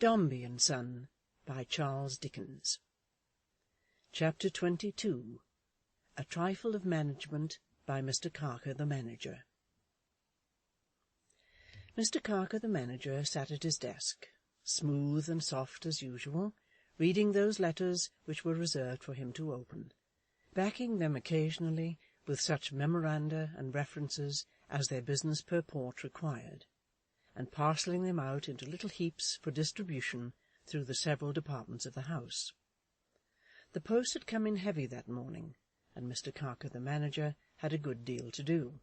Dombey and Son, by Charles Dickens. Chapter 22. A Trifle of Management, by Mr. Carker the Manager. Mr. Carker the Manager sat at his desk, smooth and soft as usual, reading those letters which were reserved for him to open, backing them occasionally with such memoranda and references as their business purport required, and parcelling them out into little heaps for distribution through the several departments of the house. The post had come in heavy that morning, and Mr. Carker the Manager had a good deal to do.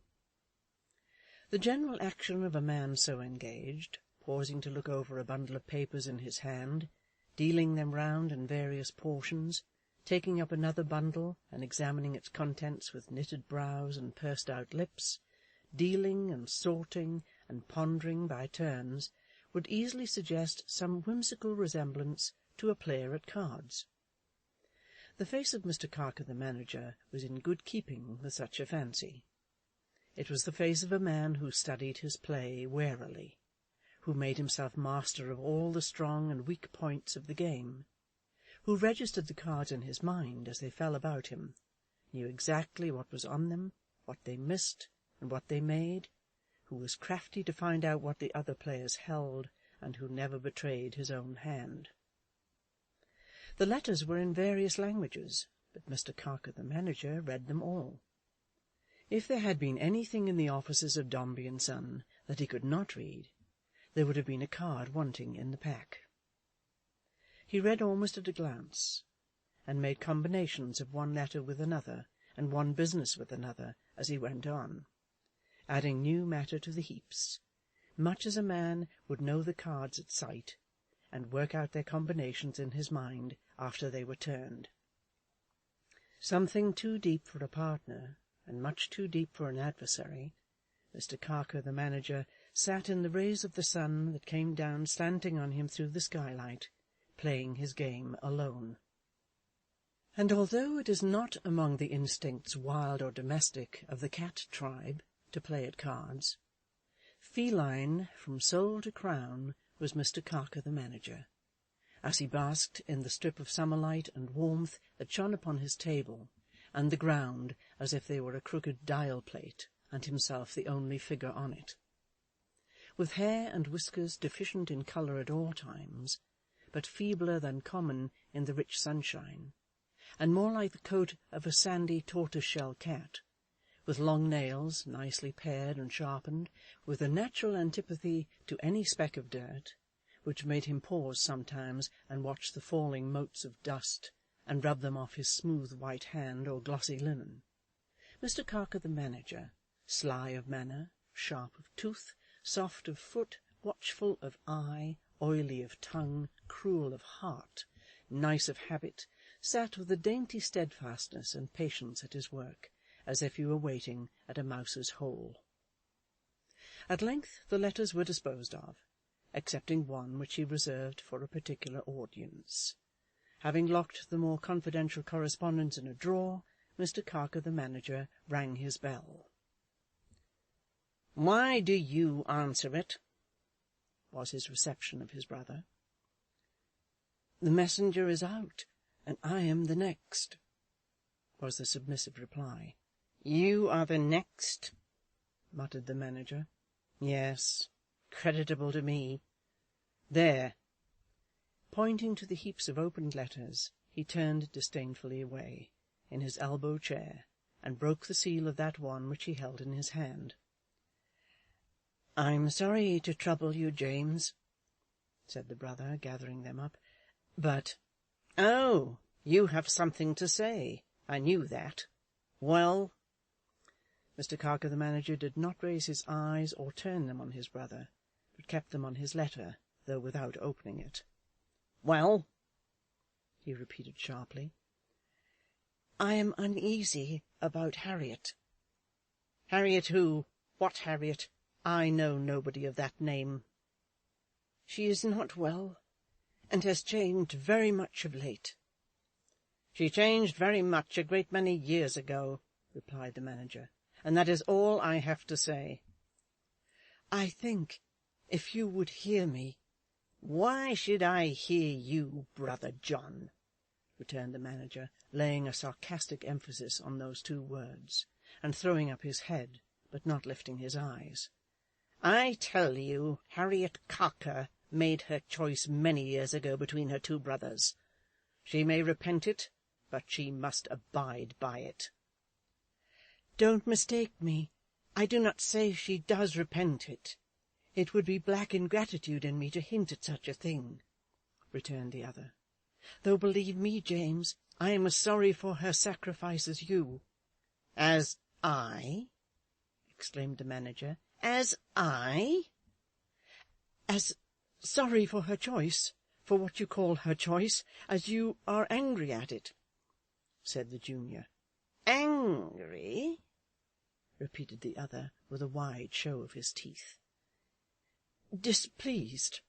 The general action of a man so engaged, pausing to look over a bundle of papers in his hand, dealing them round in various portions, taking up another bundle and examining its contents with knitted brows and pursed-out lips, dealing and sorting and pondering by turns, would easily suggest some whimsical resemblance to a player at cards. The face of Mr. Carker the Manager was in good keeping with such a fancy. It was the face of a man who studied his play warily, who made himself master of all the strong and weak points of the game, who registered the cards in his mind as they fell about him, knew exactly what was on them, what they missed, and what they made, who was crafty to find out what the other players held, and who never betrayed his own hand. The letters were in various languages, but Mr. Carker the Manager read them all. If there had been anything in the offices of Dombey and Son that he could not read, there would have been a card wanting in the pack. He read almost at a glance, and made combinations of one letter with another, and one business with another, as he went on, adding new matter to the heaps, much as a man would know the cards at sight, and work out their combinations in his mind after they were turned. Something too deep for a partner, and much too deep for an adversary, Mr. Carker the Manager sat in the rays of the sun that came down slanting on him through the skylight, playing his game alone. And although it is not among the instincts wild or domestic of the cat tribe to play at cards, feline from sole to crown was Mr. Carker the Manager, as he basked in the strip of summer light and warmth that shone upon his table, and the ground as if they were a crooked dial-plate, and himself the only figure on it. With hair and whiskers deficient in colour at all times, but feebler than common in the rich sunshine, and more like the coat of a sandy tortoise-shell cat, with long nails nicely pared and sharpened, with a natural antipathy to any speck of dirt, which made him pause sometimes and watch the falling motes of dust, and rub them off his smooth white hand or glossy linen. Mr. Carker the Manager, sly of manner, sharp of tooth, soft of foot, watchful of eye, oily of tongue, cruel of heart, nice of habit, sat with a dainty steadfastness and patience at his work, as if he were waiting at a mouse's hole. At length the letters were disposed of, excepting one which he reserved for a particular audience. Having locked the more confidential correspondence in a drawer, Mr. Carker the Manager rang his bell. "Why do you answer it?" was his reception of his brother. "The messenger is out, and I am the next," was the submissive reply. "You are the next," muttered the manager. "Yes, creditable to me. There." Pointing to the heaps of opened letters, he turned disdainfully away, in his elbow chair, and broke the seal of that one which he held in his hand. "I'm sorry to trouble you, James," said the brother, gathering them up, "but—" "Oh, you have something to say. I knew that. Well?" Mr. Carker the Manager did not raise his eyes or turn them on his brother, but kept them on his letter, though without opening it. "Well?" he repeated sharply. "I am uneasy about Harriet." "Harriet who? What Harriet? I know nobody of that name." "She is not well, and has changed very much of late." "She changed very much a great many years ago," replied the manager, "and that is all I have to say." "I think, if you would hear me, "Why should I hear you, brother John?" returned the manager, laying a sarcastic emphasis on those two words, and throwing up his head, but not lifting his eyes. "I tell you, Harriet Carker made her choice many years ago between her two brothers. She may repent it, but she must abide by it." "Don't mistake me. I do not say she does repent it. It would be black ingratitude in me to hint at such a thing," returned the other. "Though, believe me, James, I am as sorry for her sacrifice as you." "As I?" exclaimed the manager. "As I?" "As sorry for her choice, for what you call her choice, as you are angry at it," said the junior. "Angry?" repeated the other, with a wide show of his teeth. "Displeased.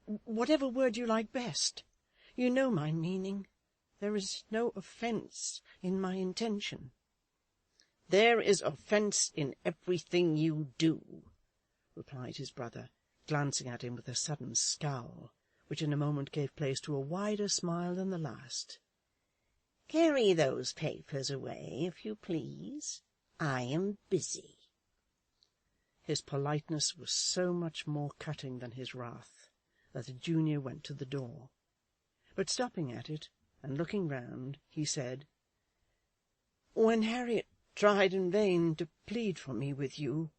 Whatever word you like best. You know my meaning. There is no offence in my intention." "There is offence in everything you do," replied his brother, glancing at him with a sudden scowl, which in a moment gave place to a wider smile than the last. "Carry those papers away, if you please. I am busy." His politeness was so much more cutting than his wrath, that the junior went to the door. But stopping at it, and looking round, he said, "When Harriet tried in vain to plead for me with you,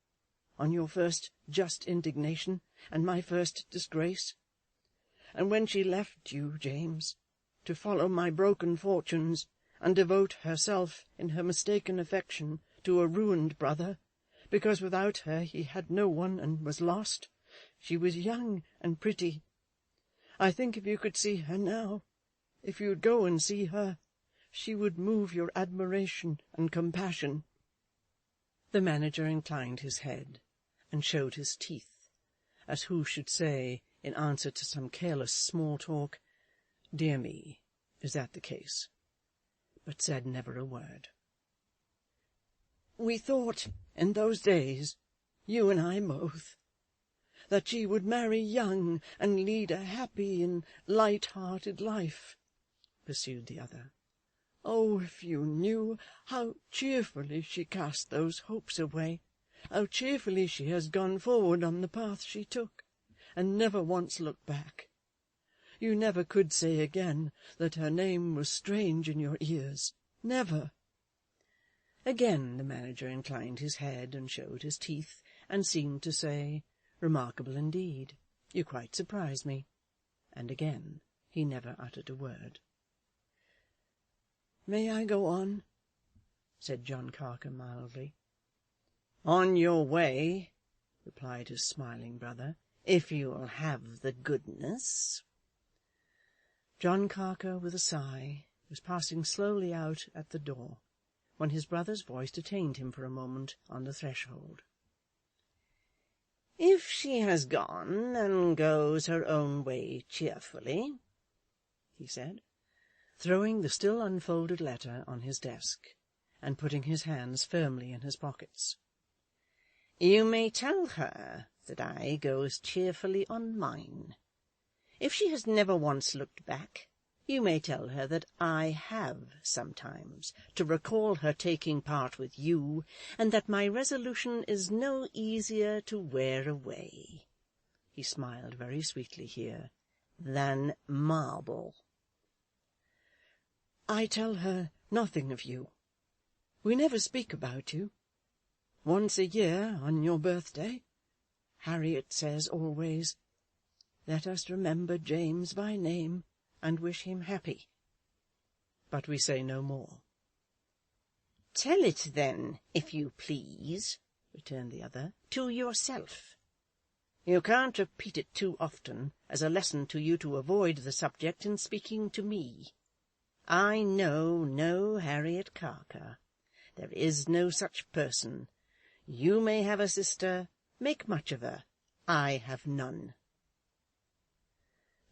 on your first just indignation and my first disgrace, and when she left you, James, to follow my broken fortunes, and devote herself in her mistaken affection to a ruined brother, because without her he had no one and was lost, she was young and pretty. I think if you could see her now, if you would go and see her, she would move your admiration and compassion." The manager inclined his head, and showed his teeth, as who should say, in answer to some careless small talk, "Dear me, is that the case?" but said never a word. "We thought in those days, you and I both, that she would marry young and lead a happy and light-hearted life," pursued the other. "Oh, if you knew how cheerfully she cast those hopes away, how cheerfully she has gone forward on the path she took, and never once looked back. You never could say again that her name was strange in your ears. Never." Again the manager inclined his head and showed his teeth, and seemed to say, "Remarkable indeed. You quite surprise me." And again he never uttered a word. "May I go on?" said John Carker mildly. "On your way," replied his smiling brother, "if you will have the goodness." John Carker, with a sigh, was passing slowly out at the door, when his brother's voice detained him for a moment on the threshold. "If she has gone, and goes her own way cheerfully," he said, throwing the still unfolded letter on his desk, and putting his hands firmly in his pockets, "you may tell her that I go as cheerfully on mine. If she has never once looked back, you may tell her that I have sometimes, to recall her taking part with you, and that my resolution is no easier to wear away," he smiled very sweetly here, "than marble." "I tell her nothing of you. We never speak about you. Once a year, on your birthday, Harriet says always, 'Let us remember James by name, and wish him happy.' But we say no more." "Tell it then, if you please," returned the other, "to yourself. You can't repeat it too often, as a lesson to you to avoid the subject in speaking to me. I know no Harriet Carker. There is no such person. You may have a sister, make much of her. I have none."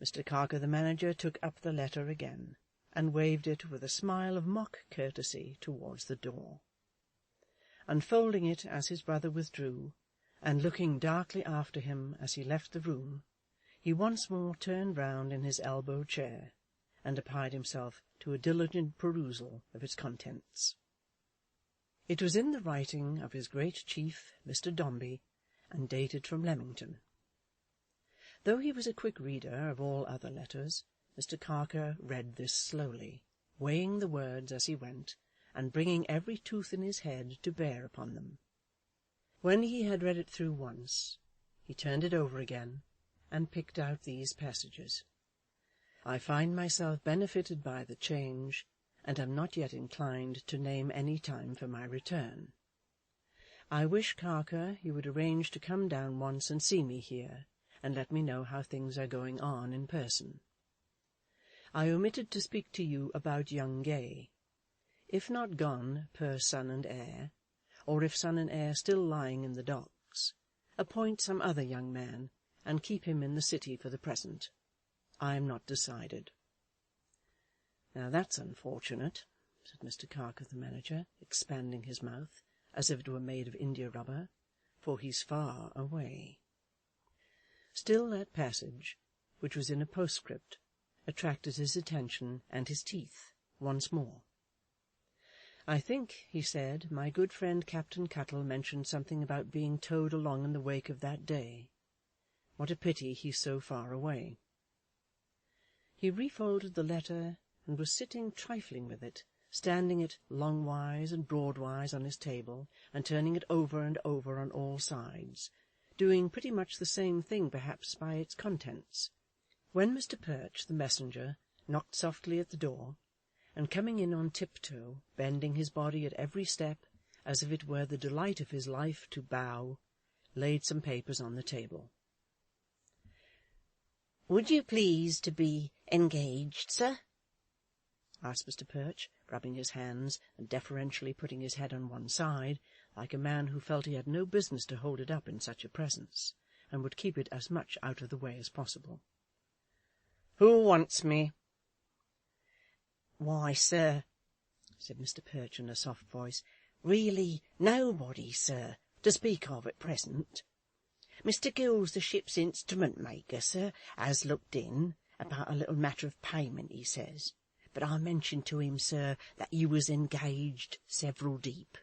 Mr. Carker the manager took up the letter again, and waved it with a smile of mock courtesy towards the door. Unfolding it as his brother withdrew, and looking darkly after him as he left the room, he once more turned round in his elbow chair, and applied himself to a diligent perusal of its contents. It was in the writing of his great chief, Mr. Dombey, and dated from Leamington. Though he was a quick reader of all other letters, Mr. Carker read this slowly, weighing the words as he went, and bringing every tooth in his head to bear upon them. When he had read it through once, he turned it over again, and picked out these passages. I find myself benefited by the change, and am not yet inclined to name any time for my return. I wish, Carker, you would arrange to come down once and see me here, and let me know how things are going on in person. I omitted to speak to you about young Gay. If not gone per son and heir, or if son and heir still lying in the docks, appoint some other young man, and keep him in the city for the present. I am not decided. Now that's unfortunate, said Mr. Carker the manager, expanding his mouth, as if it were made of india-rubber, for he's far away. Still that passage, which was in a postscript, attracted his attention and his teeth once more. I think, he said, my good friend Captain Cuttle mentioned something about being towed along in the wake of that day. What a pity he's so far away. He refolded the letter, and was sitting trifling with it, standing it longwise and broadwise on his table, and turning it over and over on all sides, doing pretty much the same thing perhaps by its contents, when Mr. Perch, the messenger, knocked softly at the door, and coming in on tiptoe, bending his body at every step, as if it were the delight of his life to bow, laid some papers on the table. "Would you please to be engaged, sir?" asked Mr. Perch, rubbing his hands and deferentially putting his head on one side, like a man who felt he had no business to hold it up in such a presence, and would keep it as much out of the way as possible. "Who wants me?" "Why, sir," said Mr. Perch in a soft voice, "really nobody, sir, to speak of at present. Mr. Gills, the ship's instrument-maker, sir, has looked in, about a little matter of payment, he says, but I mentioned to him, sir, that you was engaged several deep.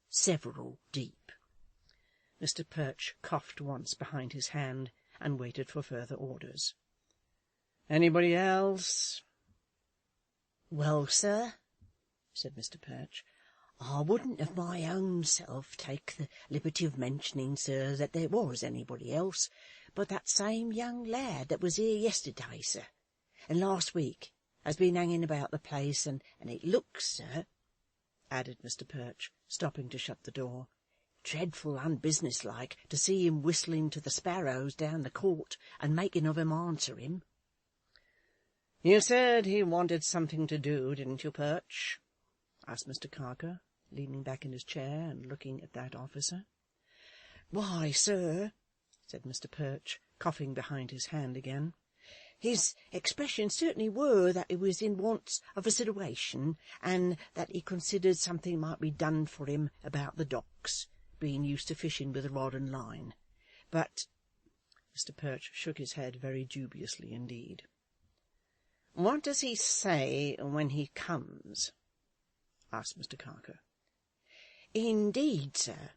Several deep." Mr. Perch coughed once behind his hand, and waited for further orders. "Anybody else?" "Well, sir," said Mr. Perch, "I wouldn't of my own self take the liberty of mentioning, sir, that there was anybody else, but that same young lad that was here yesterday, sir, and last week, has been hanging about the place, and it looks, sir," added Mr. Perch, stopping to shut the door, "dreadful unbusinesslike to see him whistling to the sparrows down the court, and making of 'em answer him." "You said he wanted something to do, didn't you, Perch?" asked Mr. Carker, leaning back in his chair and looking at that officer. "Why, sir," said Mr. Perch, coughing behind his hand again, "his expressions certainly were that he was in wants of a situation, and that he considered something might be done for him about the docks, being used to fishing with a rod and line. But—" Mr. Perch shook his head very dubiously indeed. "What does he say when he comes?" asked Mr. Carker. "Indeed, sir,"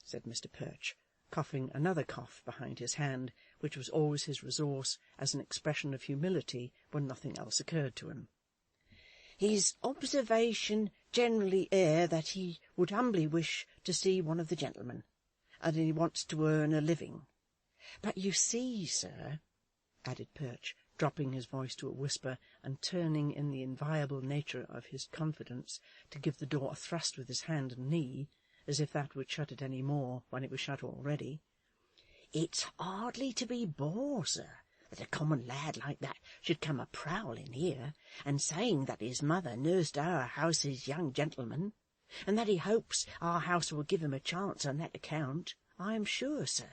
said Mr. Perch, coughing another cough behind his hand, which was always his resource as an expression of humility when nothing else occurred to him, "his observation generally air that he would humbly wish to see one of the gentlemen, and he wants to earn a living. But you see, sir," added Perch, dropping his voice to a whisper, and turning in the inviolable nature of his confidence to give the door a thrust with his hand and knee, as if that would shut it any more when it was shut already, "it's hardly to be bore, sir, that a common lad like that should come a-prowling here, and saying that his mother nursed our house's young gentleman, and that he hopes our house will give him a chance on that account. I am sure, sir,"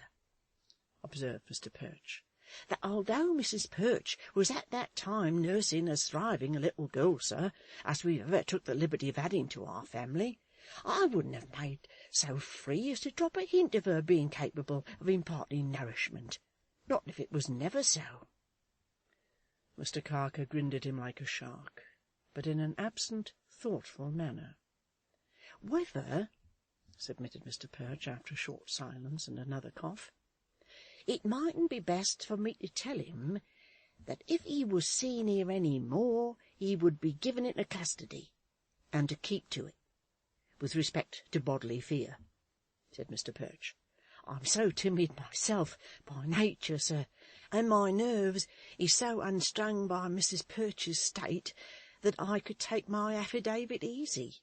observed Mr. Perch, "that although Mrs. Perch was at that time nursing a thriving little girl, sir, as we've ever took the liberty of adding to our family, I wouldn't have made so free as to drop a hint of her being capable of imparting nourishment, Not if it was never so." Mr. Carker grinned at him like a shark, but in an absent, thoughtful manner. "Whether," submitted Mr. Perch, after a short silence and another cough, "it mightn't be best for me to tell him that if he was seen here any more, he would be given into custody, and to keep to it, with respect to bodily fear," said Mr. Perch. "I'm so timid myself by nature, sir, and my nerves is so unstrung by Mrs. Perch's state, that I could take my affidavit easy."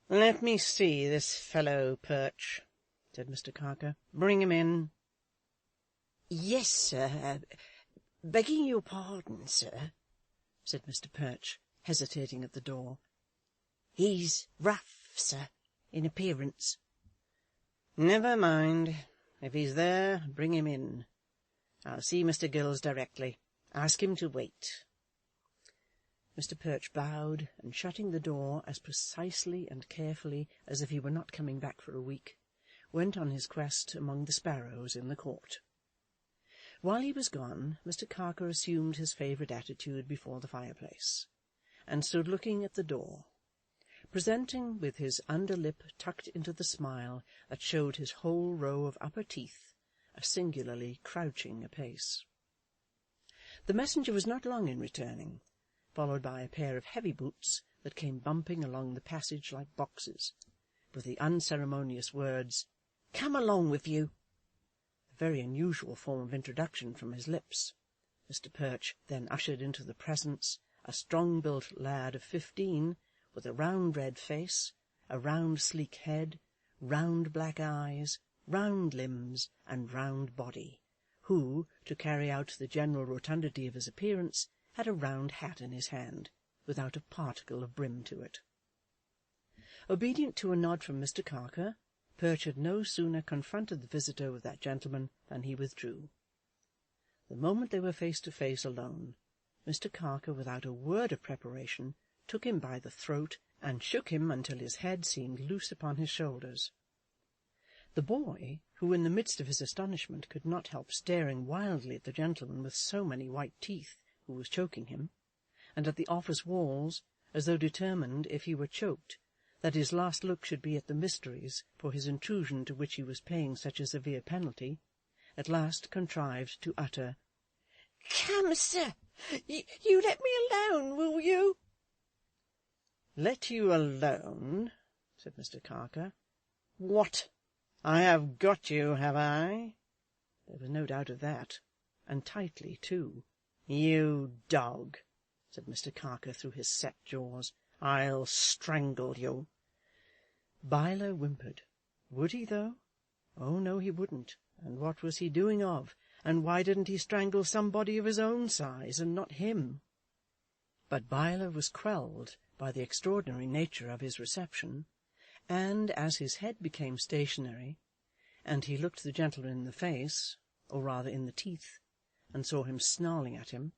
"Let me see this fellow, Perch," said Mr. Carker. "Bring him in." "Yes, sir. Begging your pardon, sir," said Mr. Perch, hesitating at the door. "He's rough, sir, in appearance." "Never mind. If he's there, bring him in. I'll see Mr. Gills directly. Ask him to wait." Mr. Perch bowed, and shutting the door as precisely and carefully as if he were not coming back for a week, went on his quest among the sparrows in the court. While he was gone, Mr. Carker assumed his favourite attitude before the fireplace, and stood looking at the door, presenting, with his under lip tucked into the smile that showed his whole row of upper teeth, a singularly crouching pace. The messenger was not long in returning, followed by a pair of heavy boots that came bumping along the passage like boxes, with the unceremonious words, "Come along with you," a very unusual form of introduction from his lips. Mr. Perch then ushered into the presence a strong-built lad of 15, with a round red face, a round sleek head, round black eyes, round limbs, and round body, who, to carry out the general rotundity of his appearance, had a round hat in his hand, without a particle of brim to it. Obedient to a nod from Mr. Carker, Perch had no sooner confronted the visitor with that gentleman than he withdrew. The moment they were face to face alone, Mr. Carker, without a word of preparation, took him by the throat and shook him until his head seemed loose upon his shoulders. The boy, who in the midst of his astonishment could not help staring wildly at the gentleman with so many white teeth who was choking him, and at the office walls, as though determined, if he were choked, that his last look should be at the mysteries for his intrusion to which he was paying such a severe penalty, at last contrived to utter, "Come, sir, you let me alone, will you?" "Let you alone?" said Mr. Carker. "What? I have got you, have I?" There was no doubt of that, and tightly too. "You dog," said Mr. Carker through his set jaws, "I'll strangle you." Byler whimpered. Would he, though? Oh, no, he wouldn't. And what was he doing of? And why didn't he strangle somebody of his own size, and not him? But Byler was quelled by the extraordinary nature of his reception, and as his head became stationary, and he looked the gentleman in the face, or rather in the teeth, and saw him snarling at him,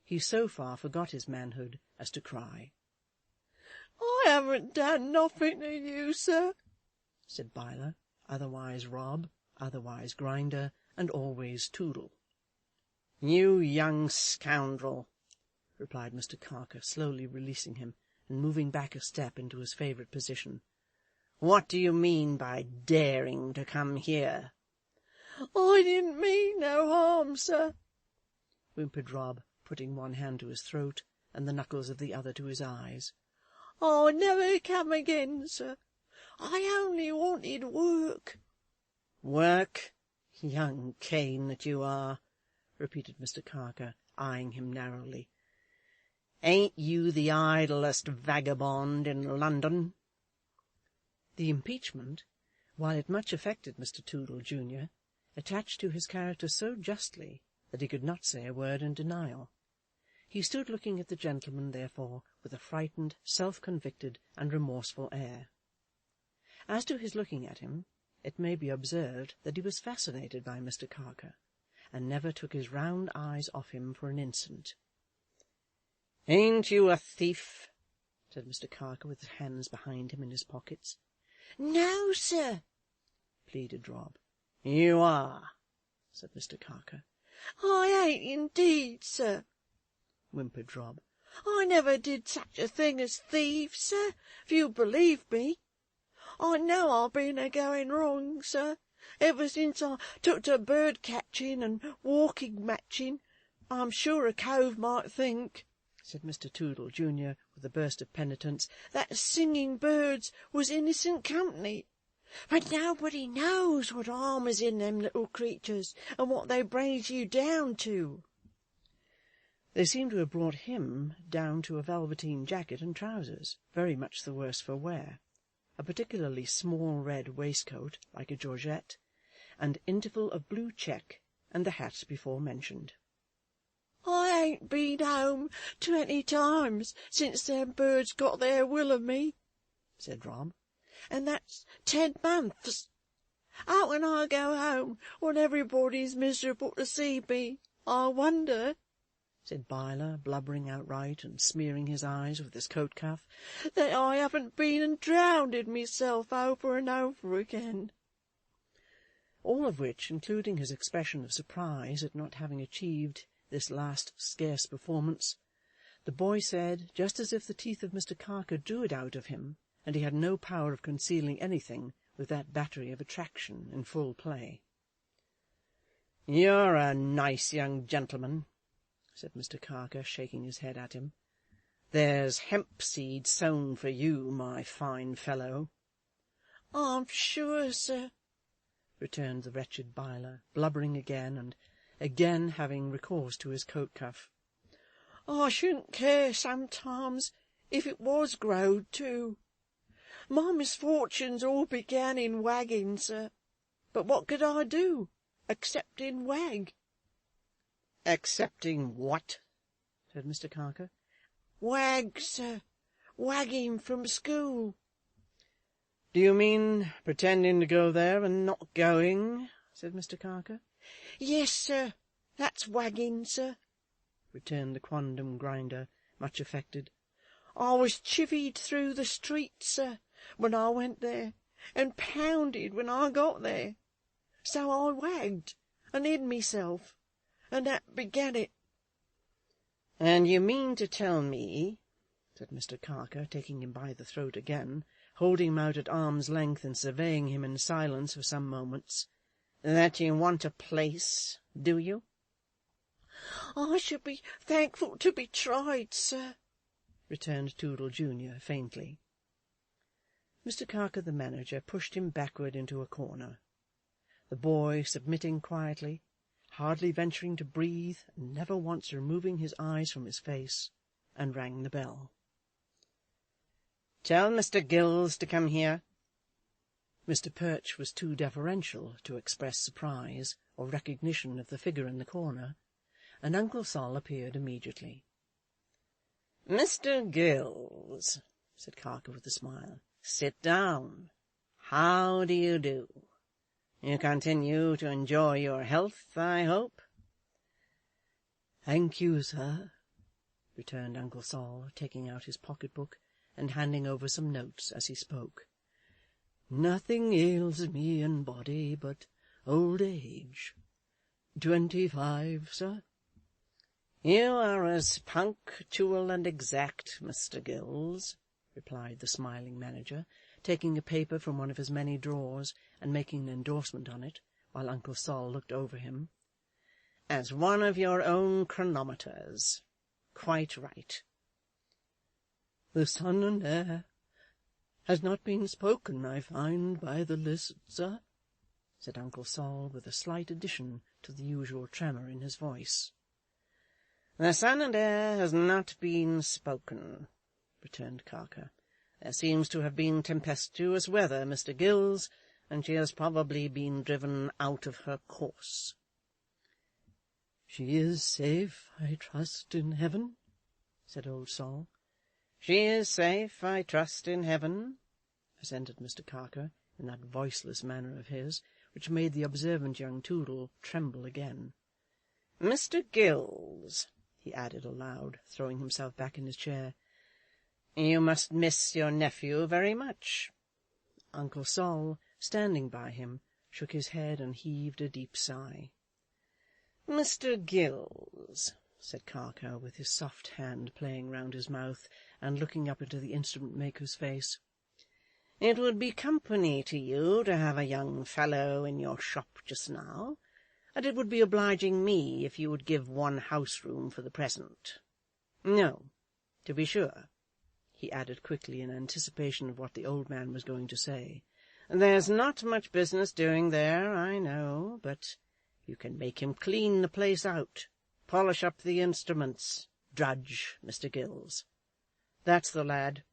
he so far forgot his manhood as to cry. "I haven't done nothing to you, sir," said Byler, otherwise Rob, otherwise Grinder, and always Toodle. "You young scoundrel," replied Mr. Carker, slowly releasing him, and moving back a step into his favourite position. "What do you mean by daring to come here?" "I didn't mean no harm, sir," whimpered Rob, putting one hand to his throat and the knuckles of the other to his eyes. "I'll never come again, sir. I only wanted work." "Work, young Cain that you are," repeated Mr. Carker, eyeing him narrowly. "Ain't you the idlest vagabond in London?" The impeachment, while it much affected Mr. Toodle junior, attached to his character so justly that he could not say a word in denial. He stood looking at the gentleman, therefore, with a frightened, self-convicted, and remorseful air. As to his looking at him, it may be observed that he was fascinated by Mr. Carker, and never took his round eyes off him for an instant. "Ain't you a thief?" said Mr. Carker, with his hands behind him in his pockets. "No, sir," pleaded Rob. "You are," said Mr. Carker. "I ain't indeed, sir," whimpered Rob. "I never did such a thing as thieve, sir, if you'll believe me. I know I've been a-going wrong, sir, ever since I took to bird-catching and walking-matching. I'm sure a cove might think," said Mr. Toodle, junior, with a burst of penitence, "that singing birds was innocent company. But nobody knows what harm is in them little creatures, and what they brings you down to." They seemed to have brought him down to a velveteen jacket and trousers, very much the worse for wear, a particularly small red waistcoat, like a georgette, and interval of blue check, and the hat before mentioned. "I ain't been home 20 times since them birds got their will of me," said Rob, "and that's 10 months. How can I go home when everybody's miserable to see me, I wonder," said Biler, blubbering outright and smearing his eyes with his coat cuff, "that I haven't been and drownded myself over and over again." All of which, including his expression of surprise at not having achieved this last scarce performance, the boy said, just as if the teeth of Mr. Carker drew it out of him, and he had no power of concealing anything with that battery of attraction in full play. "You're a nice young gentleman," said Mr. Carker, shaking his head at him. "There's hemp seed sown for you, my fine fellow." "I'm sure, sir," returned the wretched Biler, blubbering again, and again having recourse to his coat cuff. "I shouldn't care sometimes if it was growed too. My misfortunes all began in wagging, sir, but what could I do, excepting wag?" "Excepting what?" said Mr. Carker. "Wag, sir, wagging from school." "Do you mean pretending to go there and not going?" said Mr. Carker. "Yes, sir, that's wagging, sir," returned the quondam grinder, much affected. "I was chivied through the streets, sir, when I went there, and pounded when I got there. So I wagged and hid myself, and that began it." "And you mean to tell me," said Mr. Carker, taking him by the throat again, holding him out at arm's length and surveying him in silence for some moments, "that you want a place, do you?" "I should be thankful to be tried, sir," returned Toodle junior, faintly. Mr. Carker the manager pushed him backward into a corner. The boy, submitting quietly, hardly venturing to breathe, and never once removing his eyes from his face, and rang the bell. "Tell Mr. Gills to come here." Mr. Perch was too deferential to express surprise or recognition of the figure in the corner, and Uncle Sol appeared immediately. "Mr. Gills," said Carker with a smile, "sit down. How do you do? You continue to enjoy your health, I hope?" "Thank you, sir," returned Uncle Sol, taking out his pocket-book and handing over some notes as he spoke. "Nothing ails me in body but old age. 25, sir." "You are as punctual and exact, Mr. Gills," replied the smiling manager, taking a paper from one of his many drawers and making an endorsement on it, while Uncle Sol looked over him, "as one of your own chronometers. Quite right." "The son and heir has not been spoken, I find, by the list, sir," said Uncle Sol, with a slight addition to the usual tremor in his voice. "The son and heir has not been spoken," returned Carker. "There seems to have been tempestuous weather, Mr. Gills, and she has probably been driven out of her course." "She is safe, I trust, in heaven?" said old Sol. "She is safe, I trust, in heaven," assented Mr. Carker, in that voiceless manner of his, which made the observant young Toodle tremble again. "Mr. Gills," he added aloud, throwing himself back in his chair, "you must miss your nephew very much." Uncle Sol, standing by him, shook his head and heaved a deep sigh. "Mr. Gills," said Carker, with his soft hand playing round his mouth, and looking up into the instrument-maker's face, "it would be company to you to have a young fellow in your shop just now, and it would be obliging me if you would give one house-room for the present. No, to be sure," he added quickly, in anticipation of what the old man was going to say, "there's not much business doing there, I know, but you can make him clean the place out, polish up the instruments, drudge, Mr. Gills. That's the lad."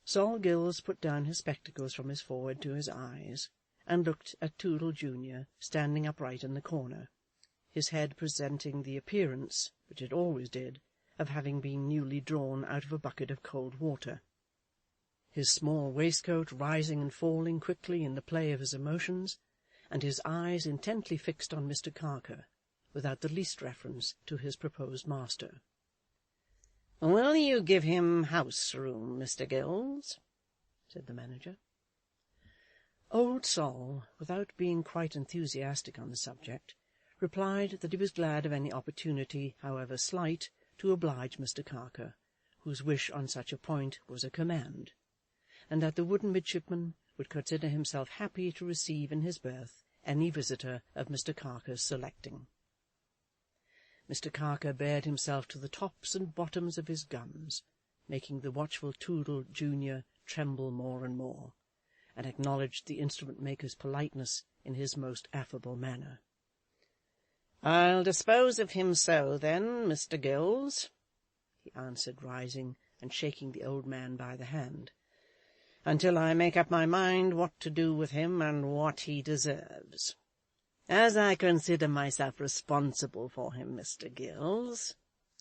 Sol Gills put down his spectacles from his forehead to his eyes, and looked at Toodle junior, standing upright in the corner, his head presenting the appearance, which it always did, of having been newly drawn out of a bucket of cold water. His small waistcoat rising and falling quickly in the play of his emotions, and his eyes intently fixed on Mr. Carker, without the least reference to his proposed master. "Will you give him house-room, Mr. Gills?" said the manager. Old Sol, without being quite enthusiastic on the subject, replied that he was glad of any opportunity, however slight, to oblige Mr. Carker, whose wish on such a point was a command, and that the wooden midshipman would consider himself happy to receive in his berth any visitor of Mr. Carker's selecting. Mr. Carker bared himself to the tops and bottoms of his guns, making the watchful Toodle junior tremble more and more, and acknowledged the instrument-maker's politeness in his most affable manner. "I'll dispose of him so, then, Mr. Gills," he answered, rising and shaking the old man by the hand, "until I make up my mind what to do with him and what he deserves. As I consider myself responsible for him, Mr. Gills,"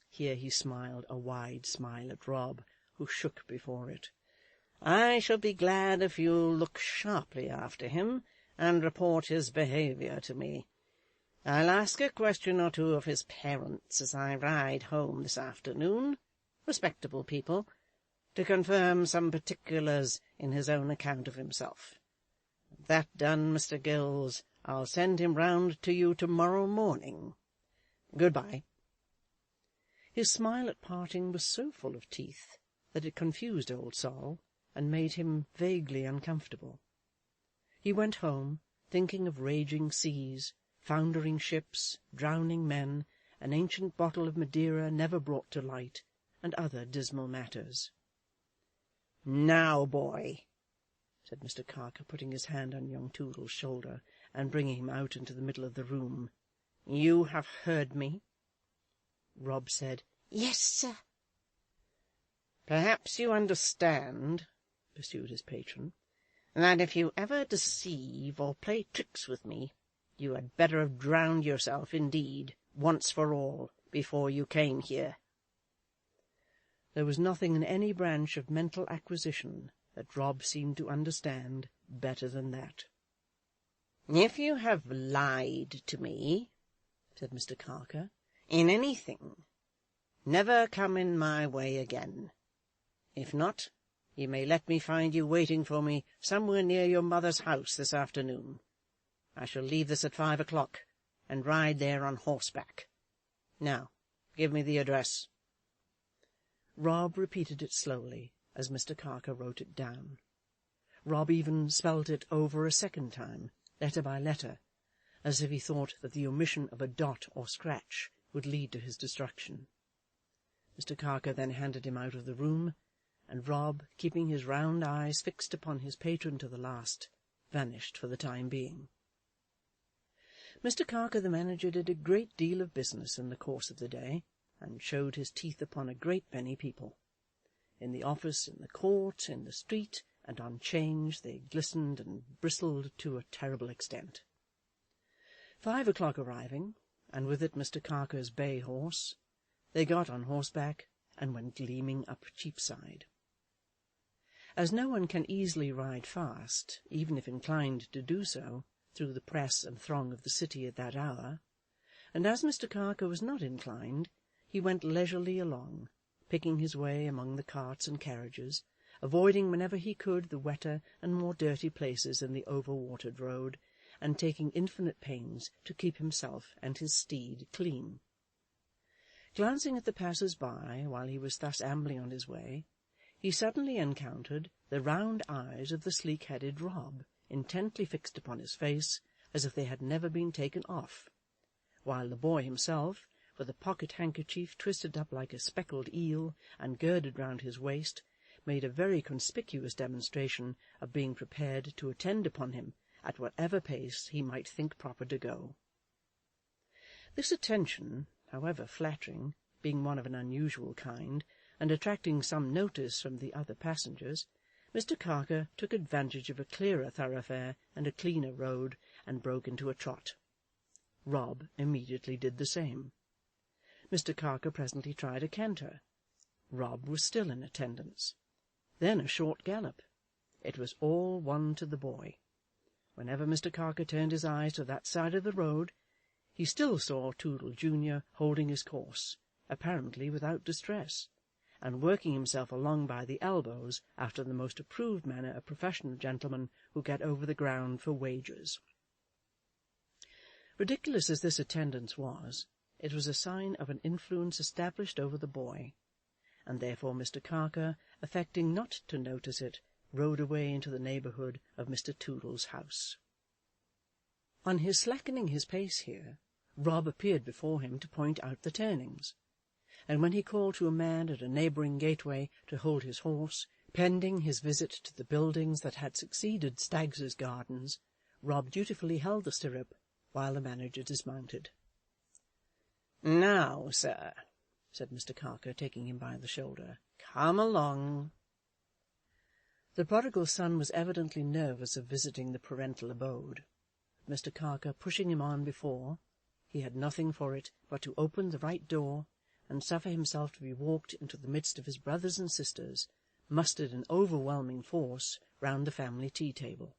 here he smiled a wide smile at Rob, who shook before it, "I shall be glad if you'll look sharply after him, and report his behaviour to me. I'll ask a question or two of his parents as I ride home this afternoon, respectable people, to confirm some particulars in his own account of himself. That done, Mr. Gills, I'll send him round to you to-morrow morning. Good-bye." His smile at parting was so full of teeth that it confused old Sol, and made him vaguely uncomfortable. He went home, thinking of raging seas, foundering ships, drowning men, an ancient bottle of Madeira never brought to light, and other dismal matters. "Now, boy," said Mr. Carker, putting his hand on young Toodle's shoulder, and bringing him out into the middle of the room, "you have heard me?" Rob said, "Yes, sir." "Perhaps you understand," pursued his patron, "that if you ever deceive or play tricks with me, you had better have drowned yourself, indeed, once for all, before you came here." There was nothing in any branch of mental acquisition that Rob seemed to understand better than that. "If you have lied to me," said Mr. Carker, "in anything, never come in my way again. If not, you may let me find you waiting for me somewhere near your mother's house this afternoon. I shall leave this at 5 o'clock, and ride there on horseback. Now, give me the address." Rob repeated it slowly, as Mr. Carker wrote it down. Rob even spelt it over a second time, letter by letter, as if he thought that the omission of a dot or scratch would lead to his destruction. Mr. Carker then handed him out of the room, and Rob, keeping his round eyes fixed upon his patron to the last, vanished for the time being. Mr. Carker the manager did a great deal of business in the course of the day, and showed his teeth upon a great many people. In the office, in the court, in the street, and on 'Change, they glistened and bristled to a terrible extent. 5 o'clock arriving, and with it Mr. Carker's bay horse, they got on horseback and went gleaming up Cheapside. As no one can easily ride fast, even if inclined to do so, through the press and throng of the city at that hour, and as Mr. Carker was not inclined, he went leisurely along, picking his way among the carts and carriages, avoiding whenever he could the wetter and more dirty places in the over-watered road, and taking infinite pains to keep himself and his steed clean. Glancing at the passers-by while he was thus ambling on his way, he suddenly encountered the round eyes of the sleek-headed Rob, intently fixed upon his face, as if they had never been taken off, while the boy himself, with a pocket-handkerchief twisted up like a speckled eel and girded round his waist, made a very conspicuous demonstration of being prepared to attend upon him at whatever pace he might think proper to go. This attention, however flattering, being one of an unusual kind, and attracting some notice from the other passengers, Mr. Carker took advantage of a clearer thoroughfare and a cleaner road, and broke into a trot. Rob immediately did the same. Mr. Carker presently tried a canter. Rob was still in attendance. Then a short gallop. It was all one to the boy. Whenever Mr. Carker turned his eyes to that side of the road, he still saw Toodle Junior holding his course, apparently without distress, and working himself along by the elbows after the most approved manner of professional gentlemen who get over the ground for wagers. Ridiculous as this attendance was, it was a sign of an influence established over the boy, and therefore Mr. Carker, affecting not to notice it, rode away into the neighbourhood of Mr. Toodle's house. On his slackening his pace here, Rob appeared before him to point out the turnings, and when he called to a man at a neighbouring gateway to hold his horse, pending his visit to the buildings that had succeeded Staggs's Gardens, Rob dutifully held the stirrup while the manager dismounted. "Now, sir," said Mr. Carker, taking him by the shoulder, "come along." The prodigal son was evidently nervous of visiting the parental abode. Mr. Carker pushing him on before, he had nothing for it but to open the right door and suffer himself to be walked into the midst of his brothers and sisters, mustered in overwhelming force round the family tea-table.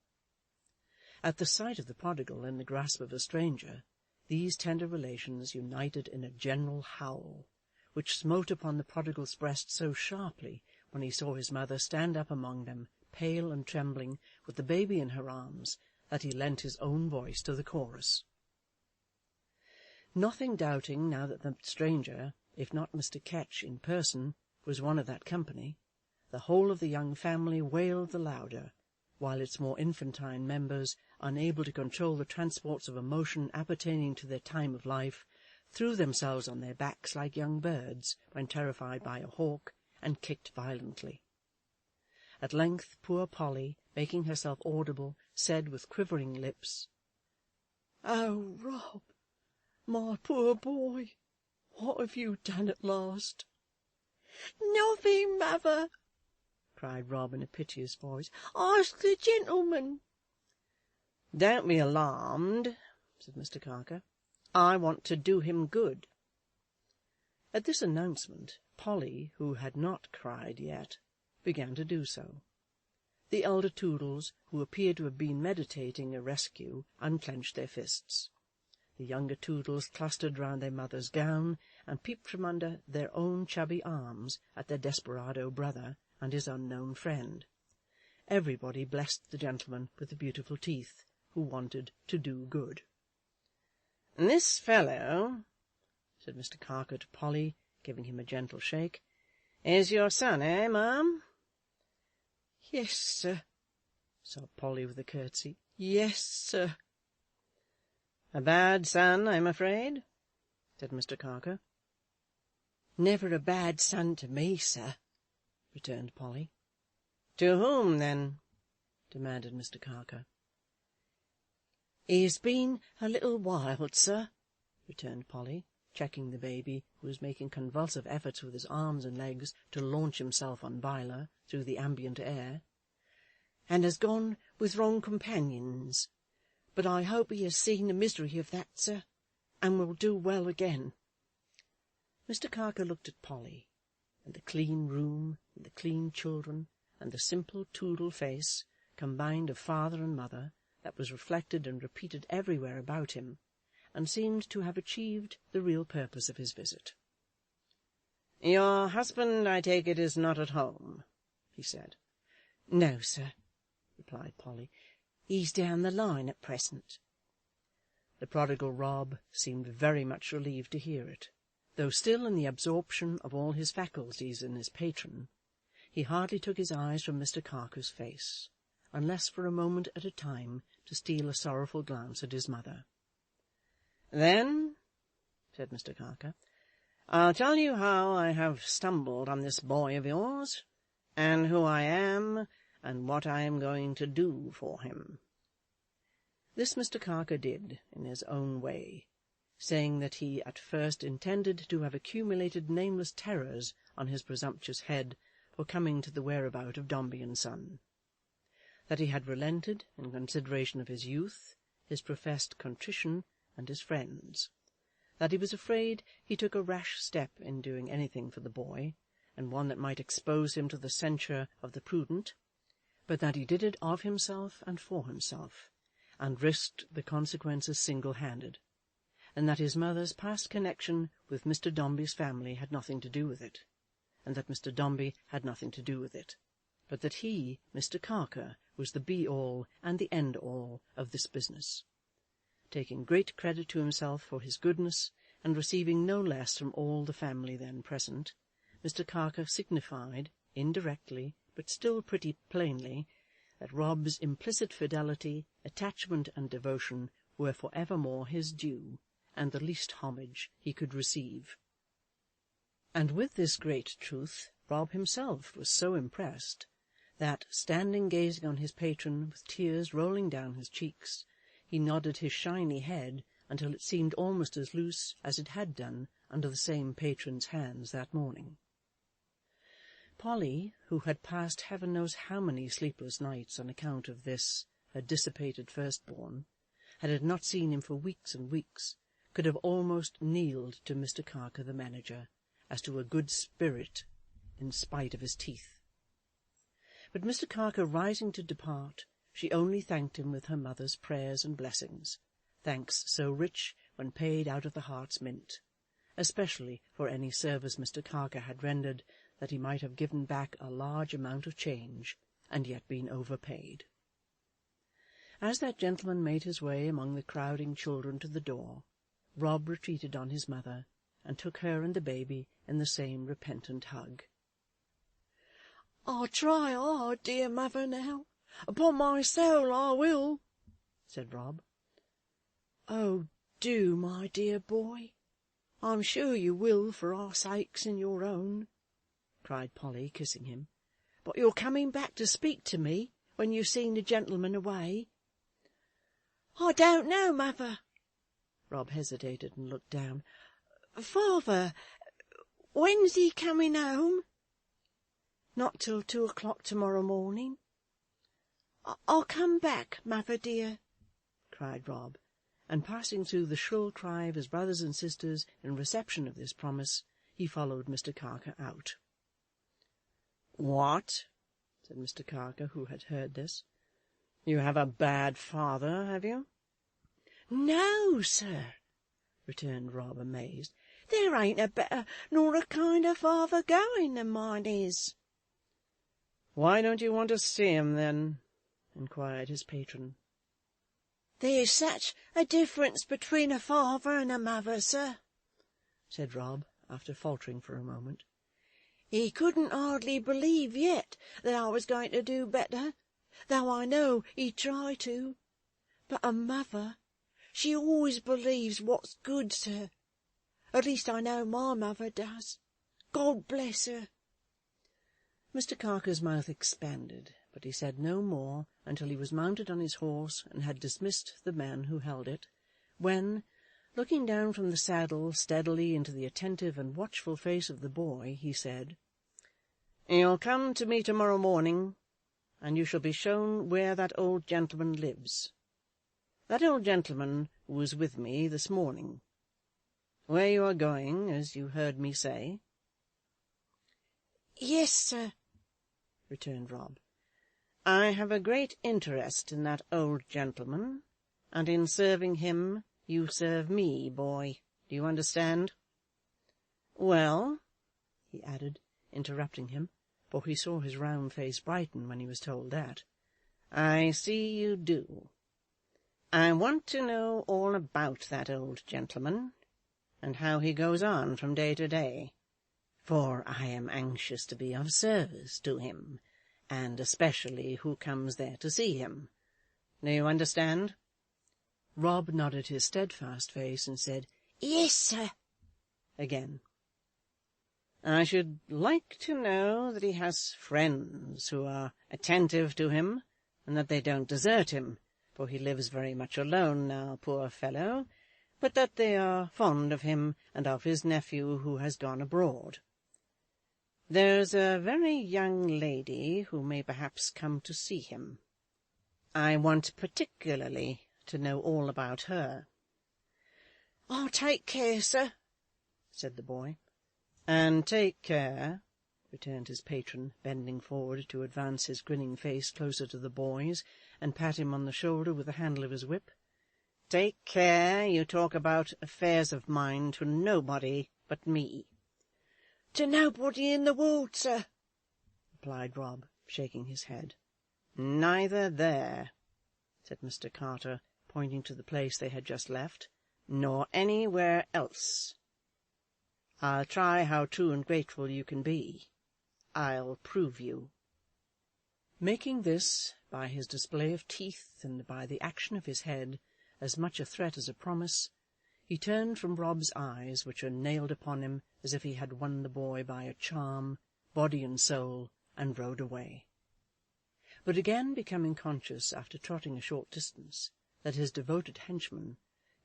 At the sight of the prodigal in the grasp of a stranger, these tender relations united in a general howl, which smote upon the prodigal's breast so sharply when he saw his mother stand up among them, pale and trembling, with the baby in her arms, that he lent his own voice to the chorus. Nothing doubting now that the stranger, if not Mr. Ketch in person, was one of that company, the whole of the young family wailed the louder, while its more infantine members, unable to control the transports of emotion appertaining to their time of life, threw themselves on their backs like young birds when terrified by a hawk, and kicked violently. At length poor Polly, making herself audible, said with quivering lips, "Oh, Rob, my poor boy, what have you done at last?" "Nothing, mother," cried Rob in a piteous voice. "Ask the gentleman." "Don't be alarmed," said Mr. Carker. "I want to do him good." At this announcement, Polly, who had not cried yet, began to do so. The elder Toodles, who appeared to have been meditating a rescue, unclenched their fists. The younger Toodles clustered round their mother's gown, and peeped from under their own chubby arms at their desperado brother and his unknown friend. Everybody blessed the gentleman with the beautiful teeth, who wanted to do good. "This fellow," said Mr. Carker to Polly, giving him a gentle shake, "is your son, eh, ma'am?" "Yes, sir," sobbed Polly with a curtsy. "Yes, sir." "A bad son, I'm afraid?" said Mr. Carker. "Never a bad son to me, sir," returned Polly. "To whom, then?" demanded Mr. Carker. "He has been a little wild, sir," returned Polly, checking the baby, who was making convulsive efforts with his arms and legs to launch himself on Biler through the ambient air, "and has gone with wrong companions. But I hope he has seen the misery of that, sir, and will do well again." Mr. Carker looked at Polly, and the clean room, and the clean children, and the simple Toodle face, combined of father and mother, that was reflected and repeated everywhere about him, and seemed to have achieved the real purpose of his visit. "Your husband, I take it, is not at home?" he said. "No, sir," replied Polly. "He's down the line at present. The prodigal Rob seemed very much relieved to hear it. Though still in the absorption of all his faculties in his patron, he hardly took his eyes from Mr. Carker's face, unless for a moment at a time to steal a sorrowful glance at his mother. "Then," said Mr. Carker, "I'll tell you how I have stumbled on this boy of yours, and who I am, and what I am going to do for him." This Mr. Carker did in his own way, saying that he at first intended to have accumulated nameless terrors on his presumptuous head for coming to the whereabout of Dombey and Son; that he had relented in consideration of his youth, his professed contrition, and his friends; that he was afraid he took a rash step in doing anything for the boy, and one that might expose him to the censure of the prudent, but that he did it of himself and for himself, and risked the consequences single-handed, and that his mother's past connection with Mr. Dombey's family had nothing to do with it, and that Mr. Dombey had nothing to do with it, but that he, Mr. Carker, was the be-all and the end-all of this business. Taking great credit to himself for his goodness, and receiving no less from all the family then present, Mr. Carker signified, indirectly, but still pretty plainly, that Rob's implicit fidelity, attachment, and devotion were for evermore his due, and the least homage he could receive. And with this great truth Rob himself was so impressed, that, standing gazing on his patron with tears rolling down his cheeks, he nodded his shiny head until it seemed almost as loose as it had done under the same patron's hands that morning. Polly, who had passed heaven knows how many sleepless nights on account of this, her dissipated firstborn, and had not seen him for weeks and weeks, could have almost kneeled to Mr. Carker the manager, as to a good spirit, in spite of his teeth. But Mr. Carker rising to depart, she only thanked him with her mother's prayers and blessings, thanks so rich when paid out of the heart's mint, especially for any service Mr. Carker had rendered that he might have given back a large amount of change, and yet been overpaid. As that gentleman made his way among the crowding children to the door, Rob retreated on his mother, and took her and the baby in the same repentant hug. "I'll try hard, dear mother, now. Upon my soul I will," said Rob. "Oh, do, my dear boy. I'm sure you will, for our sakes and your own," cried Polly, kissing him. "But you're coming back to speak to me when you've seen the gentleman away?" "I don't know, mother." Rob hesitated and looked down. "Father, when's he coming home?" "Not till 2 o'clock tomorrow morning." "I'll come back, mother dear," cried Rob, and passing through the shrill cry of his brothers and sisters in reception of this promise, he followed Mr. Carker out. "What?" said Mr. Carker, who had heard this. "You have a bad father, have you?" "No, sir," returned Rob, amazed. "There ain't a better nor a kinder father going than mine is." "Why don't you want to see him, then?" inquired his patron. "There's such a difference between a father and a mother, sir," said Rob, after faltering for a moment. "He couldn't hardly believe yet that I was going to do better, though I know he'd try to. But a mother, she always believes what's good, sir. At least I know my mother does. God bless her." Mr. Carker's mouth expanded, but he said no more until he was mounted on his horse and had dismissed the man who held it, when, looking down from the saddle steadily into the attentive and watchful face of the boy, he said, "You'll come to me tomorrow morning, and you shall be shown where that old gentleman lives. That old gentleman who was with me this morning. Where you are going, as you heard me say." "Yes, sir," returned Rob. "I have a great interest in that old gentleman, and in serving him you serve me, boy. Do you understand? Well," he added, interrupting him, for he saw his round face brighten when he was told that, "I see you do. I want to know all about that old gentleman, and how he goes on from day to day, for I am anxious to be of service to him, and especially who comes there to see him. Do you understand?" Rob nodded his steadfast face and said, "Yes, sir," again. "I should like to know that he has friends who are attentive to him, and that they don't desert him, for he lives very much alone now, poor fellow, but that they are fond of him and of his nephew who has gone abroad. There's a very young lady who may perhaps come to see him. I want particularly to know all about her." "I'll take care, sir," said the boy. "And take care," returned his patron, bending forward to advance his grinning face closer to the boy's, and pat him on the shoulder with the handle of his whip. "Take care you talk about affairs of mine to nobody but me." "To nobody in the world, sir," replied Rob, shaking his head. "Neither there," said Mr. Carter, pointing to the place they had just left, "nor anywhere else. I'll try how true and grateful you can be. I'll prove you." Making this, by his display of teeth and by the action of his head, as much a threat as a promise, he turned from Rob's eyes, which were nailed upon him as if he had won the boy by a charm, body and soul, and rode away. But again becoming conscious, after trotting a short distance, that his devoted henchman,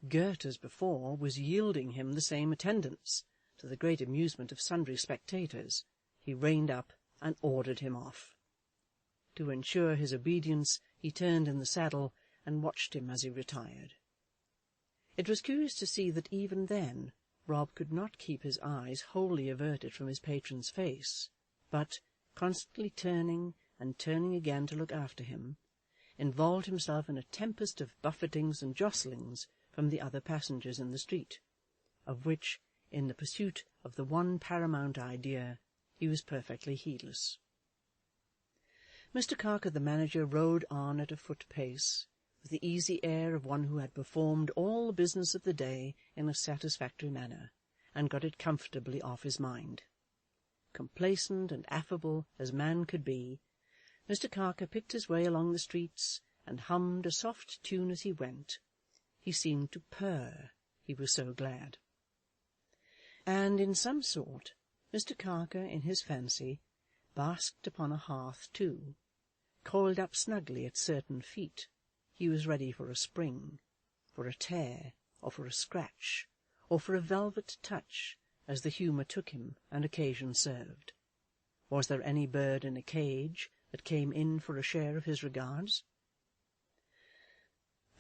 girt as before, was yielding him the same attendance, to the great amusement of sundry spectators, he reined up and ordered him off. To ensure his obedience, he turned in the saddle and watched him as he retired. It was curious to see that even then Rob could not keep his eyes wholly averted from his patron's face, but, constantly turning and turning again to look after him, involved himself in a tempest of buffetings and jostlings from the other passengers in the street, of which, in the pursuit of the one paramount idea, he was perfectly heedless. Mr. Carker the manager rode on at a foot pace, with the easy air of one who had performed all the business of the day in a satisfactory manner, and got it comfortably off his mind. Complacent and affable as man could be, Mr. Carker picked his way along the streets, and hummed a soft tune as he went. He seemed to purr, he was so glad. And in some sort, Mr. Carker, in his fancy, basked upon a hearth too. Coiled up snugly at certain feet, he was ready for a spring, for a tear, or for a scratch, or for a velvet touch, as the humour took him and occasion served. Was there any bird in a cage that came in for a share of his regards?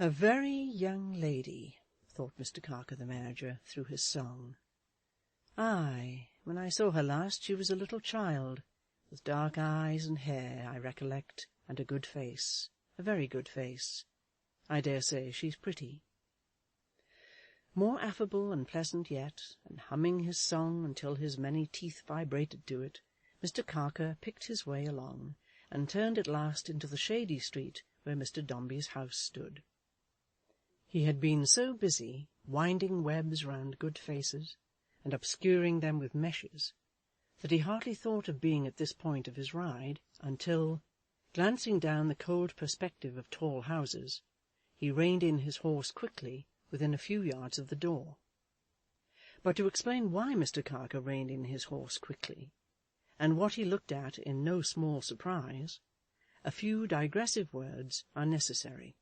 "A very young lady," thought Mr. Carker the manager through his song. "Aye, when I saw her last she was a little child, with dark eyes and hair, I recollect, and a good face, a very good face. I dare say she's pretty." More affable and pleasant yet, and humming his song until his many teeth vibrated to it, Mr. Carker picked his way along, and turned at last into the shady street where Mr. Dombey's house stood. He had been so busy winding webs round good faces, and obscuring them with meshes, that he hardly thought of being at this point of his ride, until, glancing down the cold perspective of tall houses, he reined in his horse quickly within a few yards of the door. But to explain why Mr. Carker reined in his horse quickly, and what he looked at in no small surprise, a few digressive words are necessary.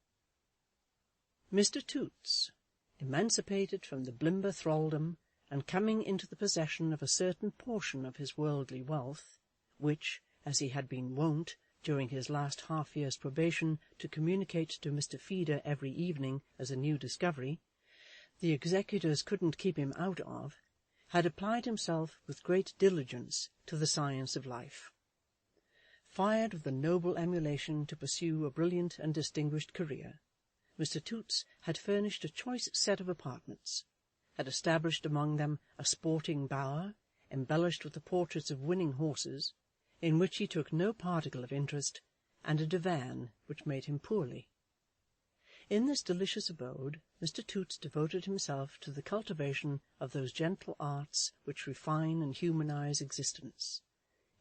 Mr. Toots, emancipated from the Blimber thraldom, and coming into the possession of a certain portion of his worldly wealth, which, as he had been wont, during his last half-year's probation, to communicate to Mr. Feeder every evening as a new discovery, the executors couldn't keep him out of, had applied himself with great diligence to the science of life. Fired with a noble emulation to pursue a brilliant and distinguished career, Mr. Toots had furnished a choice set of apartments, had established among them a sporting bower, embellished with the portraits of winning horses, in which he took no particle of interest, and a divan which made him poorly. In this delicious abode, Mr. Toots devoted himself to the cultivation of those gentle arts which refine and humanize existence,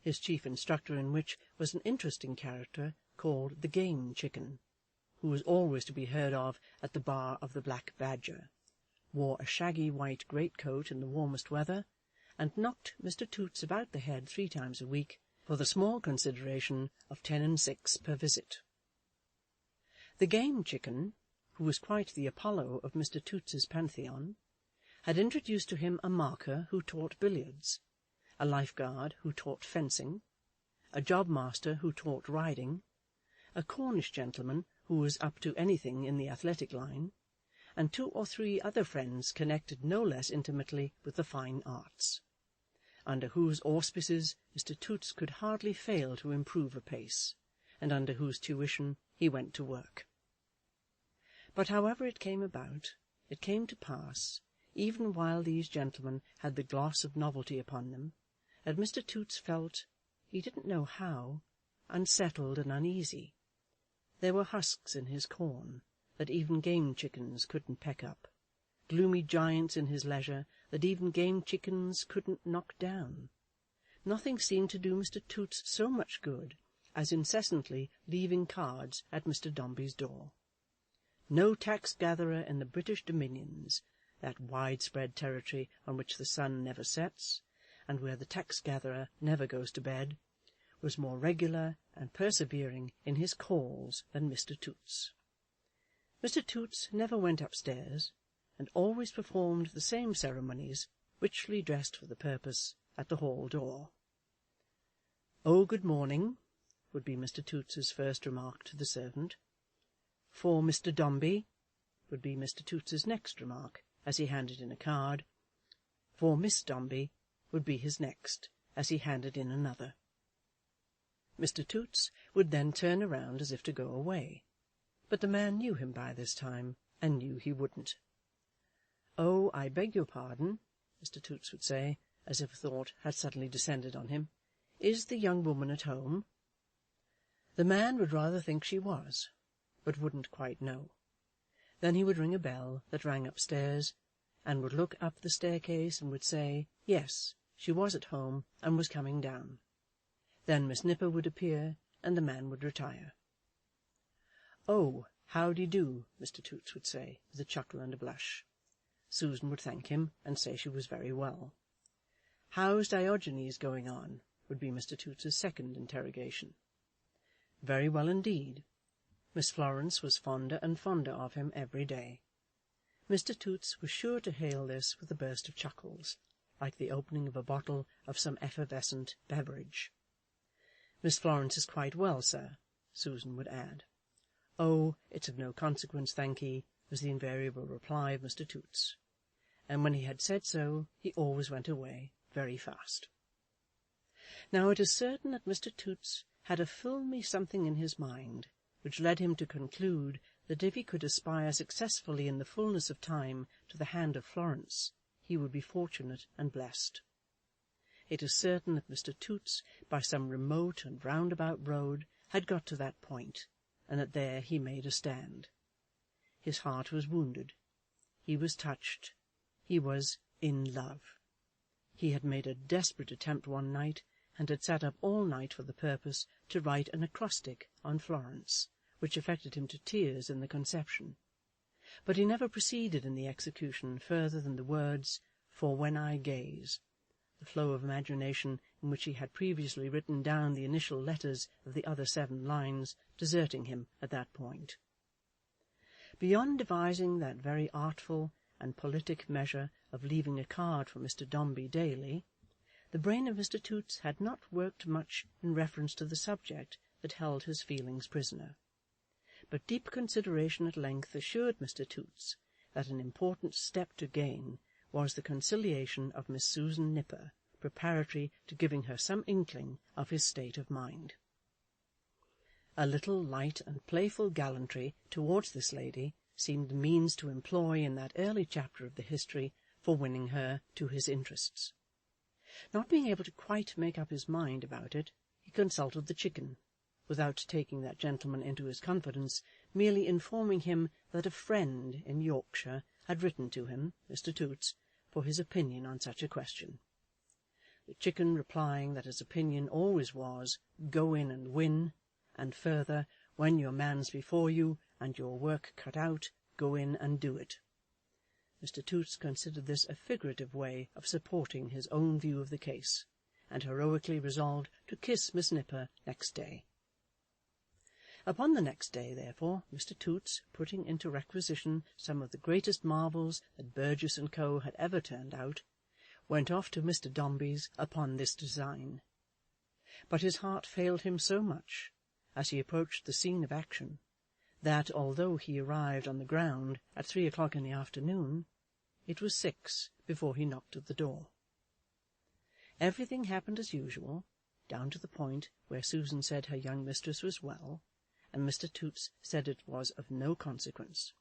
his chief instructor in which was an interesting character called the Game Chicken, who was always to be heard of at the bar of the Black Badger, wore a shaggy white greatcoat in the warmest weather, and knocked Mr. Toots about the head 3 times a week for the small consideration of 10 6 per visit. The Game Chicken, who was quite the Apollo of Mr. Toots's pantheon, had introduced to him a marker who taught billiards, a lifeguard who taught fencing, a job-master who taught riding, a Cornish gentleman who was up to anything in the athletic line, and 2 or 3 other friends connected no less intimately with the fine arts, under whose auspices Mr. Toots could hardly fail to improve apace, and under whose tuition he went to work. But however it came about, it came to pass, even while these gentlemen had the gloss of novelty upon them, that Mr. Toots felt, he didn't know how, unsettled and uneasy. There were husks in his corn that even game chickens couldn't peck up, gloomy giants in his leisure that even game chickens couldn't knock down. Nothing seemed to do Mr. Toots so much good as incessantly leaving cards at Mr. Dombey's door. No tax-gatherer in the British dominions, that widespread territory on which the sun never sets, and where the tax-gatherer never goes to bed, was more regular and persevering in his calls than Mr. Toots. Mr. Toots never went upstairs, and always performed the same ceremonies, richly dressed for the purpose, at the hall door. "Oh, good morning," would be Mr. Toots's first remark to the servant. "For Mr. Dombey," would be Mr. Toots's next remark, as he handed in a card. "For Miss Dombey," would be his next, as he handed in another. Mr. Toots would then turn around as if to go away, but the man knew him by this time, and knew he wouldn't. "Oh, I beg your pardon," Mr. Toots would say, as if a thought had suddenly descended on him. "Is the young woman at home?" The man would rather think she was, but wouldn't quite know. Then he would ring a bell that rang upstairs, and would look up the staircase and would say, yes, she was at home and was coming down. Then Miss Nipper would appear, and the man would retire. "Oh, how-de-do," Mr. Toots would say, with a chuckle and a blush. Susan would thank him, and say she was very well. "How's Diogenes going on?" would be Mr. Toots's second interrogation. Very well indeed. Miss Florence was fonder and fonder of him every day. Mr. Toots was sure to hail this with a burst of chuckles, like the opening of a bottle of some effervescent beverage. "Miss Florence is quite well, sir," Susan would add. "Oh, it's of no consequence, thank'ee," was the invariable reply of Mr. Toots, and when he had said so, he always went away very fast. Now it is certain that Mr. Toots had a filmy something in his mind, which led him to conclude that if he could aspire successfully in the fullness of time to the hand of Florence, he would be fortunate and blessed. It is certain that Mr. Toots, by some remote and roundabout road, had got to that point, and that there he made a stand. His heart was wounded. He was touched. He was in love. He had made a desperate attempt one night, and had sat up all night for the purpose, to write an acrostic on Florence, which affected him to tears in the conception. But he never proceeded in the execution further than the words, "For when I gaze," the flow of imagination in which he had previously written down the initial letters of the other 7 lines, deserting him at that point. Beyond devising that very artful and politic measure of leaving a card for Mr. Dombey daily, the brain of Mr. Toots had not worked much in reference to the subject that held his feelings prisoner. But deep consideration at length assured Mr. Toots that an important step to gain was the conciliation of Miss Susan Nipper, preparatory to giving her some inkling of his state of mind. A little light and playful gallantry towards this lady seemed the means to employ in that early chapter of the history for winning her to his interests. Not being able to quite make up his mind about it, he consulted the chicken, without taking that gentleman into his confidence, merely informing him that a friend in Yorkshire had written to him, Mr. Toots, for his opinion on such a question. The chicken replying that his opinion always was, go in and win, and further, when your man's before you, and your work cut out, go in and do it. Mr. Toots considered this a figurative way of supporting his own view of the case, and heroically resolved to kiss Miss Nipper next day. Upon the next day, therefore, Mr. Toots, putting into requisition some of the greatest marvels that Burgess and Co. had ever turned out, went off to Mr. Dombey's upon this design. But his heart failed him so much, as he approached the scene of action, that, although he arrived on the ground at 3 o'clock in the afternoon, it was 6 before he knocked at the door. Everything happened as usual, down to the point where Susan said her young mistress was well, and Mr. Toots said it was of no consequence.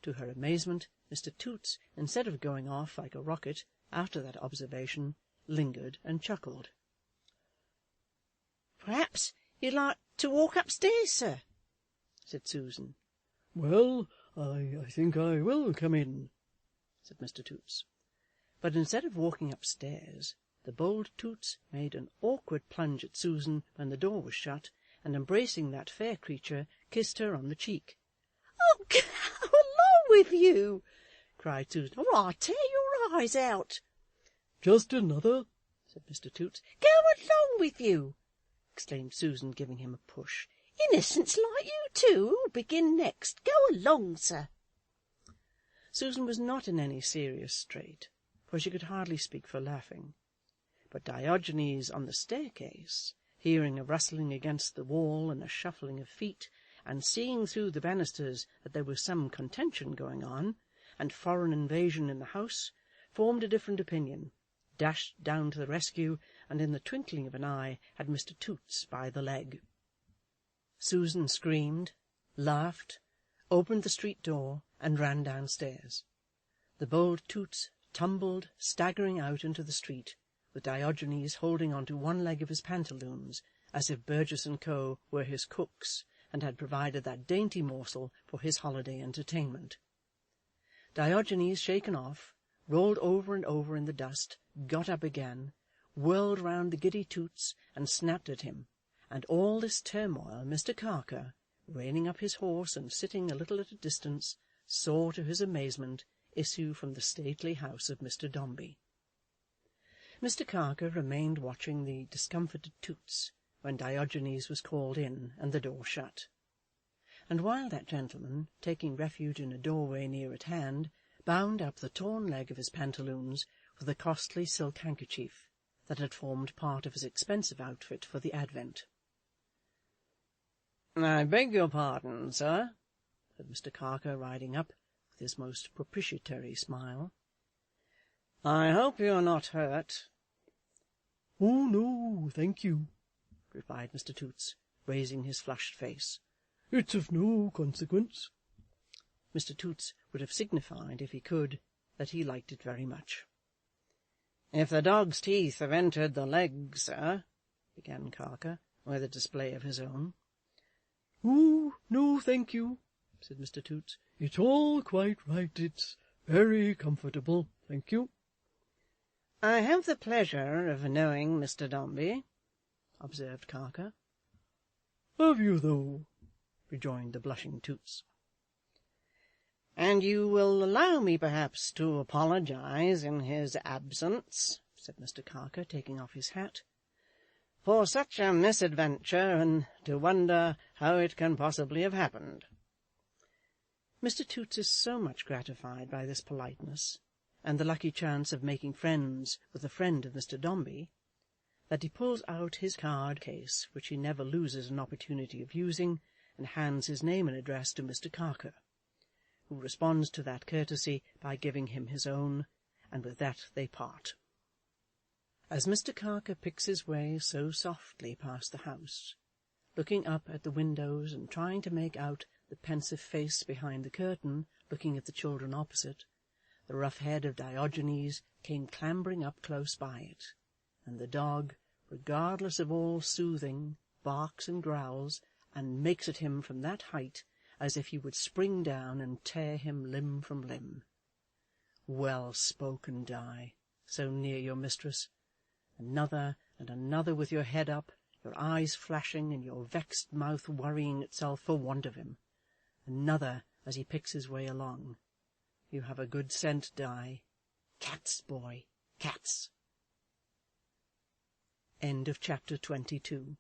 To her amazement, Mr. Toots, instead of going off like a rocket after that observation, lingered and chuckled. "Perhaps you'd like to walk upstairs, sir?" said Susan. "Well, I think I will come in," said Mr. Toots. But instead of walking upstairs, the bold Toots made an awkward plunge at Susan when the door was shut, and embracing that fair creature, kissed her on the cheek. "Oh, go along with you!" cried Susan, "or I'll tear your eyes out." "Just another," said Mr. Toots. "Go along with you!" exclaimed Susan, giving him a push. "Innocents like you two, who'll begin next? Go along, sir." Susan was not in any serious strait, for she could hardly speak for laughing. But Diogenes on the staircase, hearing a rustling against the wall and a shuffling of feet, and seeing through the banisters that there was some contention going on, and foreign invasion in the house, formed a different opinion, dashed down to the rescue, and in the twinkling of an eye had Mr. Toots by the leg. Susan screamed, laughed, opened the street door, and ran downstairs. The bold Toots tumbled staggering out into the street, with Diogenes holding on to one leg of his pantaloons, as if Burgess and Co. were his cooks, and had provided that dainty morsel for his holiday entertainment. Diogenes, shaken off, rolled over and over in the dust, got up again, whirled round the giddy Toots, and snapped at him, and all this turmoil Mr. Carker, reining up his horse and sitting a little at a distance, saw to his amazement issue from the stately house of Mr. Dombey. Mr. Carker remained watching the discomfited Toots when Diogenes was called in and the door shut, and while that gentleman, taking refuge in a doorway near at hand, bound up the torn leg of his pantaloons with a costly silk handkerchief that had formed part of his expensive outfit for the Advent. "I beg your pardon, sir," said Mr. Carker, riding up, with his most propitiatory smile. "I hope you are not hurt." "Oh, no, thank you," replied Mr. Toots, raising his flushed face. "It's of no consequence." Mr. Toots would have signified, if he could, that he liked it very much. "If the dog's teeth have entered the leg, sir," began Carker, with a display of his own. "Oh, no, thank you," said Mr. Toots. "It's all quite right. It's very comfortable, thank you." "I have the pleasure of knowing Mr. Dombey," observed Carker. "Have you, though?" rejoined the blushing Toots. "And you will allow me, perhaps, to apologize in his absence," said Mr. Carker, taking off his hat, "for such a misadventure, and to wonder how it can possibly have happened." Mr. Toots is so much gratified by this politeness, and the lucky chance of making friends with a friend of Mr. Dombey, that he pulls out his card case, which he never loses an opportunity of using, and hands his name and address to Mr. Carker, who responds to that courtesy by giving him his own, and with that they part. As Mr. Carker picks his way so softly past the house, looking up at the windows and trying to make out the pensive face behind the curtain looking at the children opposite, the rough head of Diogenes came clambering up close by it, and the dog, regardless of all soothing, barks and growls, and makes at him from that height as if he would spring down and tear him limb from limb. Well spoken, Di, so near your mistress. Another and another with your head up, your eyes flashing, and your vexed mouth worrying itself for want of him. Another as he picks his way along. You have a good scent, Di. Cats, boy, cats. End of chapter 22.